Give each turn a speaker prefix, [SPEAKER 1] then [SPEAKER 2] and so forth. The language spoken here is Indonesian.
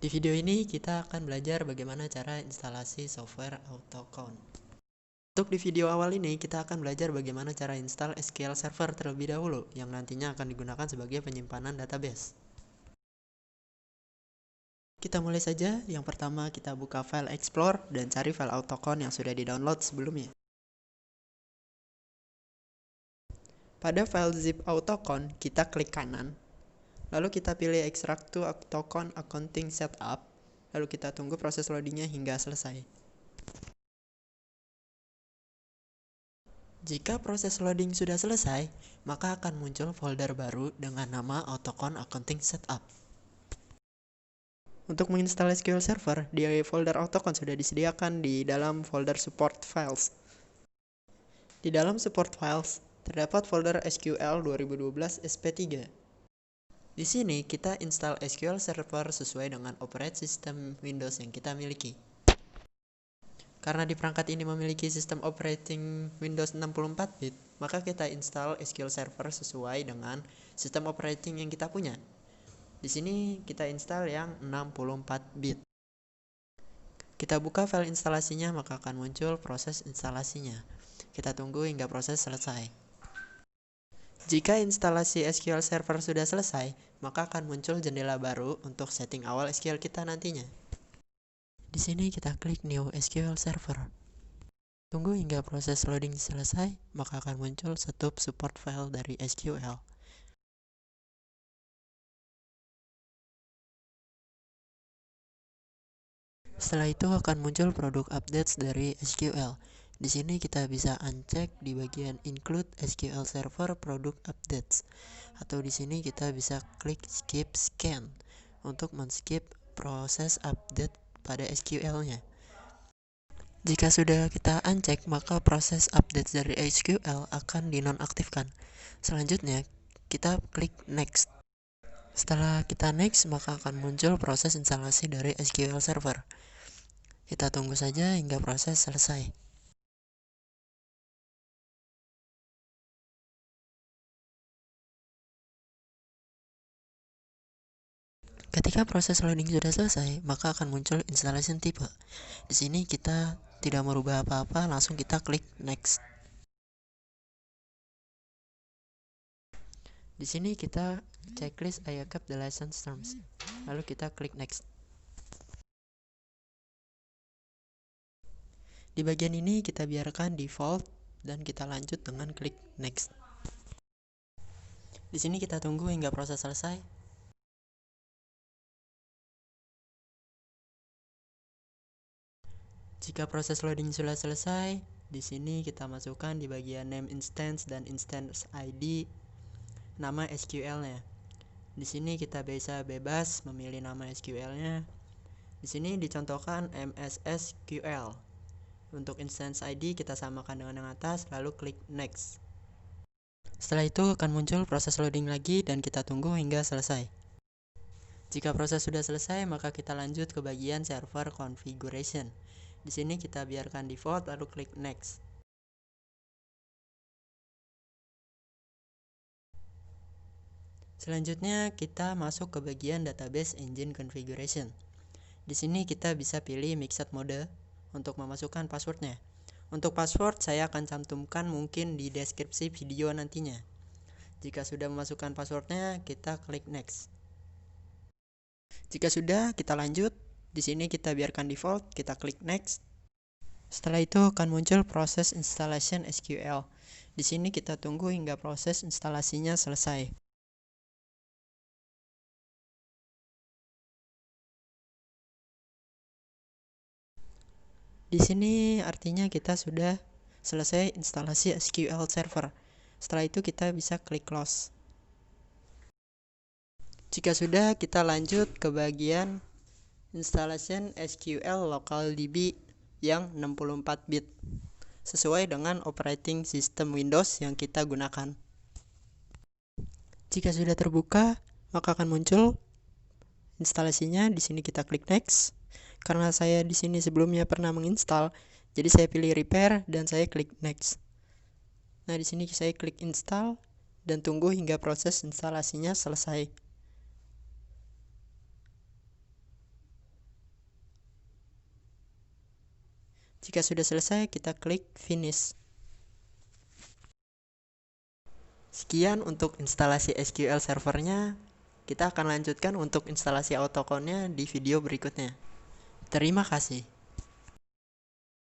[SPEAKER 1] Di video ini kita akan belajar bagaimana cara instalasi software AutoCount. Untuk di video awal ini kita akan belajar bagaimana cara install SQL Server terlebih dahulu yang nantinya akan digunakan sebagai penyimpanan database. Kita mulai saja. Yang pertama kita buka file Explore dan cari file AutoCount yang sudah di-download sebelumnya. Pada file zip AutoCount kita klik kanan. Lalu kita pilih Extract to AutoCount Accounting Setup. Lalu kita tunggu proses loadingnya hingga selesai. Jika proses loading sudah selesai, maka akan muncul folder baru dengan nama AutoCount Accounting Setup. Untuk menginstal SQL Server, di folder AutoCount sudah disediakan di dalam folder Support Files. Di dalam Support Files, terdapat folder SQL 2012 SP3. Di sini kita install SQL Server sesuai dengan operating system Windows yang kita miliki. Karena di perangkat ini memiliki sistem operating Windows 64-bit, maka kita install SQL Server sesuai dengan sistem operating yang kita punya. Di sini kita install yang 64-bit. Kita buka file instalasinya, maka akan muncul proses instalasinya. Kita tunggu hingga proses selesai. Jika instalasi SQL Server sudah selesai, maka akan muncul jendela baru untuk setting awal SQL kita nantinya. Di sini kita klik New SQL Server. Tunggu hingga proses loading selesai, maka akan muncul stub support file dari SQL. Setelah itu akan muncul produk updates dari SQL. Di sini kita bisa uncheck di bagian Include SQL Server Product Updates. Atau di sini kita bisa klik Skip Scan untuk men-skip proses update pada SQL-nya. Jika sudah kita uncheck, maka proses update dari SQL akan dinonaktifkan. Selanjutnya, kita klik Next. Setelah kita Next, maka akan muncul proses instalasi dari SQL Server. Kita tunggu saja hingga proses selesai. Ketika proses loading sudah selesai, maka akan muncul installation type. Di sini kita tidak merubah apa-apa, langsung kita klik Next. Di sini kita checklist I accept the license terms. Lalu kita klik Next. Di bagian ini kita biarkan default dan kita lanjut dengan klik Next. Di sini kita tunggu hingga proses selesai. Jika proses loading sudah selesai, di sini kita masukkan di bagian name instance dan instance ID nama SQL-nya. Di sini kita bisa bebas memilih nama SQL-nya. Di sini dicontohkan MSSQL. Untuk instance ID kita samakan dengan yang atas, lalu klik Next. Setelah itu akan muncul proses loading lagi dan kita tunggu hingga selesai. Jika proses sudah selesai, maka kita lanjut ke bagian server configuration. Di sini kita biarkan default lalu klik Next. Selanjutnya kita masuk ke bagian database engine configuration. Di sini kita bisa pilih mixed mode untuk memasukkan passwordnya. Untuk password saya akan cantumkan mungkin di deskripsi video nantinya. Jika sudah memasukkan passwordnya, kita klik Next. Jika sudah, kita lanjut. Di sini kita biarkan default, kita klik Next. Setelah itu akan muncul proses installation SQL. Di sini kita tunggu hingga proses instalasinya selesai. Di sini artinya kita sudah selesai instalasi SQL Server. Setelah itu kita bisa klik Close. Jika sudah, kita lanjut ke bagian installation SQL Local DB yang 64-bit sesuai dengan operating system Windows yang kita gunakan. Jika sudah terbuka, maka akan muncul instalasinya. Di sini kita klik Next. Karena saya di sini sebelumnya pernah menginstal, jadi saya pilih Repair dan saya klik Next. Nah, di sini saya klik Install dan tunggu hingga proses instalasinya selesai. Jika sudah selesai, kita klik Finish. Sekian untuk instalasi SQL servernya. Kita akan lanjutkan untuk instalasi AutoCount-nya di video berikutnya. Terima kasih.